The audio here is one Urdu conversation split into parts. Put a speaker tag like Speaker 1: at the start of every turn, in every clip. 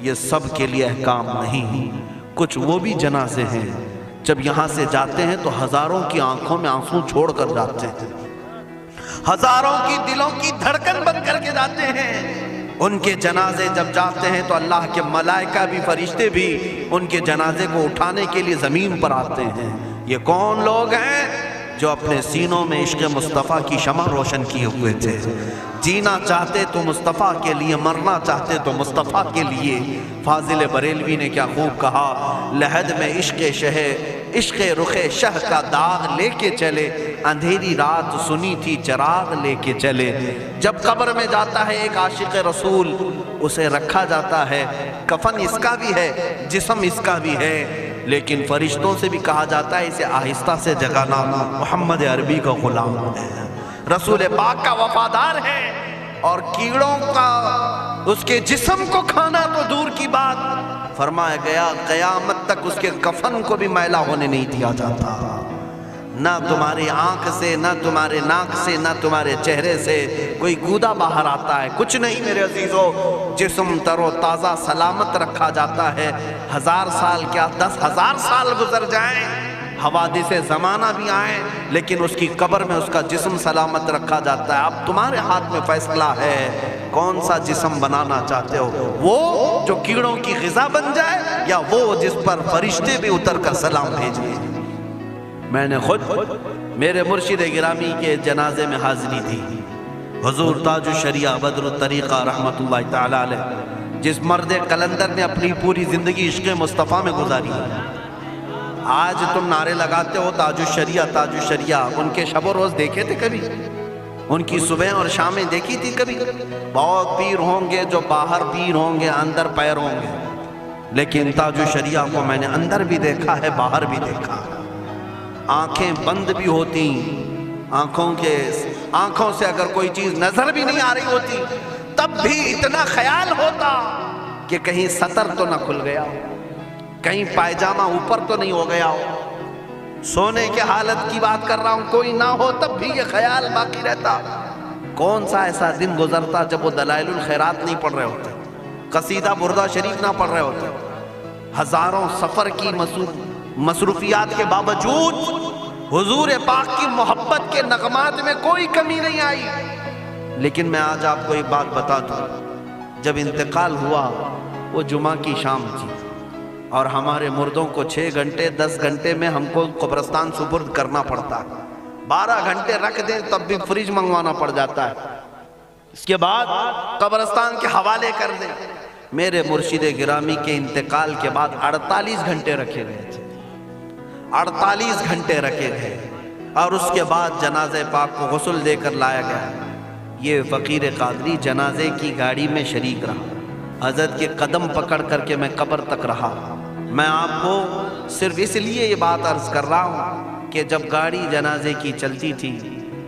Speaker 1: یہ سب کے لیے احکام نہیں، کچھ وہ بھی جنازے ہیں جب یہاں سے جاتے ہیں تو ہزاروں کی آنکھوں میں آنسو چھوڑ کر جاتے ہیں، ہزاروں کی دلوں کی دھڑکن بن کر کے جاتے ہیں۔ ان کے جنازے جب جاتے ہیں تو اللہ کے ملائکہ بھی، فرشتے بھی ان کے جنازے کو اٹھانے کے لیے زمین پر آتے ہیں۔ یہ کون لوگ ہیں؟ جو اپنے سینوں میں عشق مصطفیٰ کی شمع روشن کیے ہوئے تھے، جینا چاہتے تو مصطفیٰ کے لیے، مرنا چاہتے تو مصطفیٰ کے لیے۔ فاضل بریلوی نے کیا خوب کہا، لحد میں عشق رخ شہ کا داغ لے کے چلے، اندھیری رات سنی تھی چراغ لے کے چلے۔ جب قبر میں جاتا ہے ایک عاشق رسول، اسے رکھا جاتا ہے، کفن اس کا بھی ہے، جسم اس کا بھی ہے، لیکن فرشتوں سے بھی کہا جاتا ہے اسے آہستہ سے جگانا، محمد عربی کا غلام ہے، رسول پاک کا وفادار ہے، اور کیڑوں کا اس کے جسم کو کھانا تو دور کی بات، فرمایا گیا قیامت تک اس کے کفن کو بھی میلا ہونے نہیں دیا جاتا۔ نہ تمہاری آنکھ سے، نہ تمہارے ناک سے، نہ تمہارے چہرے سے کوئی گودا باہر آتا ہے، کچھ نہیں میرے عزیزو، جسم تر و تازہ سلامت رکھا جاتا ہے۔ 1000 سال کیا 10,000 سال گزر جائیں، حوادث زمانہ بھی آئیں، لیکن اس کی قبر میں اس کا جسم سلامت رکھا جاتا ہے۔ اب تمہارے ہاتھ میں فیصلہ ہے کون سا جسم بنانا چاہتے ہو، وہ جو کیڑوں کی غذا بن جائے، یا وہ جس پر فرشتے بھی اتر کر سلام بھیجیں۔ میں نے خود میرے مرشد گرامی کے جنازے میں حاضری دی، حضور تاج الشریعہ بدر الطریقہ رحمت اللہ تعالی علیہ، جس مرد قلندر نے اپنی پوری زندگی عشق مصطفیٰ میں گزاری۔ آج تم نعرے لگاتے ہو تاج الشریعہ تاج الشریعہ، ان کے شب و روز دیکھے تھے کبھی؟ ان کی صبح اور شامیں دیکھی تھی کبھی؟ بہت پیر ہوں گے جو باہر پیر ہوں گے، اندر پیر ہوں گے، لیکن تاج الشریعہ کو میں نے اندر بھی دیکھا ہے، باہر بھی دیکھا ہے۔ آنکھیں بند بھی ہوتی، آنکھوں سے اگر کوئی چیز نظر بھی نہیں آ رہی ہوتی، تب بھی اتنا خیال ہوتا کہ کہیں سطر تو نہ کھل گیا ہو، کہیں پائجامہ اوپر تو نہیں ہو گیا ہو۔ سونے کے حالت کی بات کر رہا ہوں، کوئی نہ ہو تب بھی یہ خیال باقی رہتا۔ کون سا ایسا دن گزرتا جب وہ دلائل الخیرات نہیں پڑھ رہے ہوتے، قصیدہ بردہ شریف نہ پڑھ رہے ہوتے، ہزاروں سفر کی مصروفیات کے باوجود حضور پاک کی محبت کے نغمات میں کوئی کمی نہیں آئی۔ لیکن میں آج آپ کو ایک بات بتا دوں، جب انتقال ہوا وہ جمعہ کی شام تھی، اور ہمارے مردوں کو 6 گھنٹے 10 گھنٹے میں ہم کو قبرستان سپرد کرنا پڑتا ہے، 12 گھنٹے رکھ دیں تب بھی فریج منگوانا پڑ جاتا ہے، اس کے بعد قبرستان کے حوالے کر دیں۔ میرے مرشد گرامی کے انتقال کے بعد 48 گھنٹے رکھے گئے تھے، 48 گھنٹے رکھے گئے، اور اس کے بعد جنازہ پاک کو غسل دے کر لایا گیا۔ یہ فقیر قادری جنازے کی گاڑی میں شریک رہا، حضرت کے قدم پکڑ کر کے میں قبر تک رہا۔ میں آپ کو صرف اس لیے یہ بات عرض کر رہا ہوں کہ جب گاڑی جنازے کی چلتی تھی،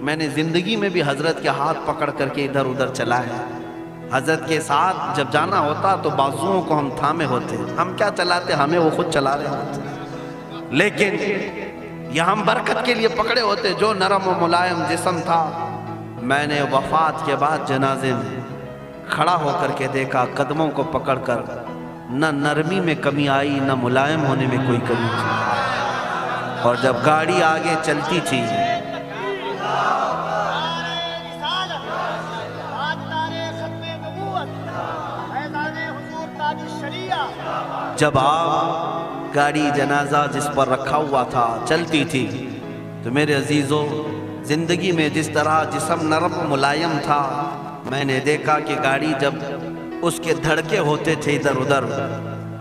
Speaker 1: میں نے زندگی میں بھی حضرت کے ہاتھ پکڑ کر کے ادھر ادھر چلایا۔ حضرت کے ساتھ جب جانا ہوتا تو بازوؤں کو ہم تھامے ہوتے، ہم کیا چلاتے، ہمیں وہ خود چلا رہے ہوتے، لیکن یہ ہم برکت کے لیے پکڑے ہوتے۔ جو نرم و ملائم جسم تھا، میں نے وفات کے بعد جنازے میں کھڑا ہو کر کے دیکھا، قدموں کو پکڑ کر، نہ نرمی میں کمی آئی، نہ ملائم ہونے میں کوئی کمی تھی۔ اور جب گاڑی آگے چلتی تھی، جب آپ گاڑی جنازہ جس پر رکھا ہوا تھا چلتی تھی، تو میرے عزیزو زندگی میں جس طرح جسم نرم ملائم تھا، میں نے دیکھا کہ گاڑی جب اس کے دھڑکے ہوتے تھے ادھر ادھر،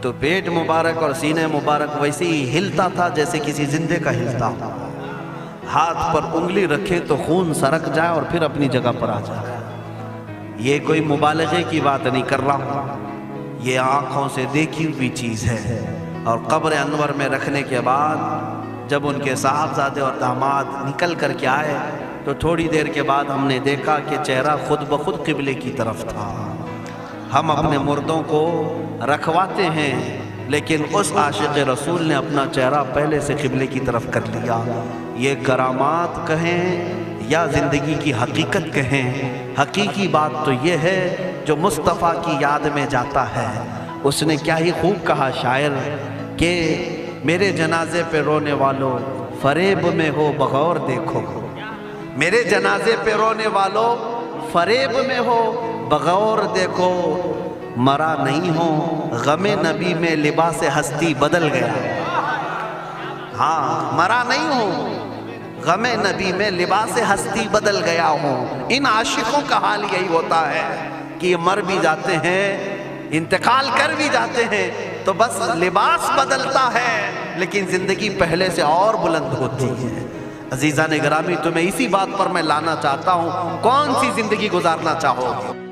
Speaker 1: تو پیٹ مبارک اور سینے مبارک ویسے ہی ہلتا تھا جیسے کسی زندے کا ہلتا۔ ہاتھ پر انگلی رکھے تو خون سرک جائے اور پھر اپنی جگہ پر آ جائے۔ یہ کوئی مبالغے کی بات نہیں کر رہا ہوں، یہ آنکھوں سے دیکھی ہوئی چیز ہے۔ اور قبر انور میں رکھنے کے بعد جب ان کے صاحبزادے اور داماد نکل کر کے آئے، تو تھوڑی دیر کے بعد ہم نے دیکھا کہ چہرہ خود بخود قبلے کی طرف تھا۔ ہم اپنے مردوں کو رکھواتے ہیں، لیکن اس عاشق رسول نے اپنا چہرہ پہلے سے قبلے کی طرف کر لیا۔ یہ کرامات کہیں یا زندگی کی حقیقت کہیں، حقیقی بات تو یہ ہے جو مصطفیٰ کی یاد میں جاتا ہے اس نے کیا ہی خوب کہا شاعر کہ میرے جنازے پہ رونے والوں فریب میں ہو بغور دیکھو، میرے جنازے پہ رونے والوں فریب میں ہو بغور دیکھو، مرا نہیں ہو غم نبی میں لباس ہستی بدل گیا۔ ہاں مرا نہیں ہو غم نبی میں لباس ہستی بدل گیا ہوں۔ ان عاشقوں کا حال یہی ہوتا ہے کہ یہ مر بھی جاتے ہیں، انتقال کر بھی جاتے ہیں، تو بس لباس بدلتا ہے لیکن زندگی پہلے سے اور بلند ہوتی ہے۔ عزیزان گرامی، تمہیں اسی بات پر میں لانا چاہتا ہوں، کون سی زندگی گزارنا چاہو گے؟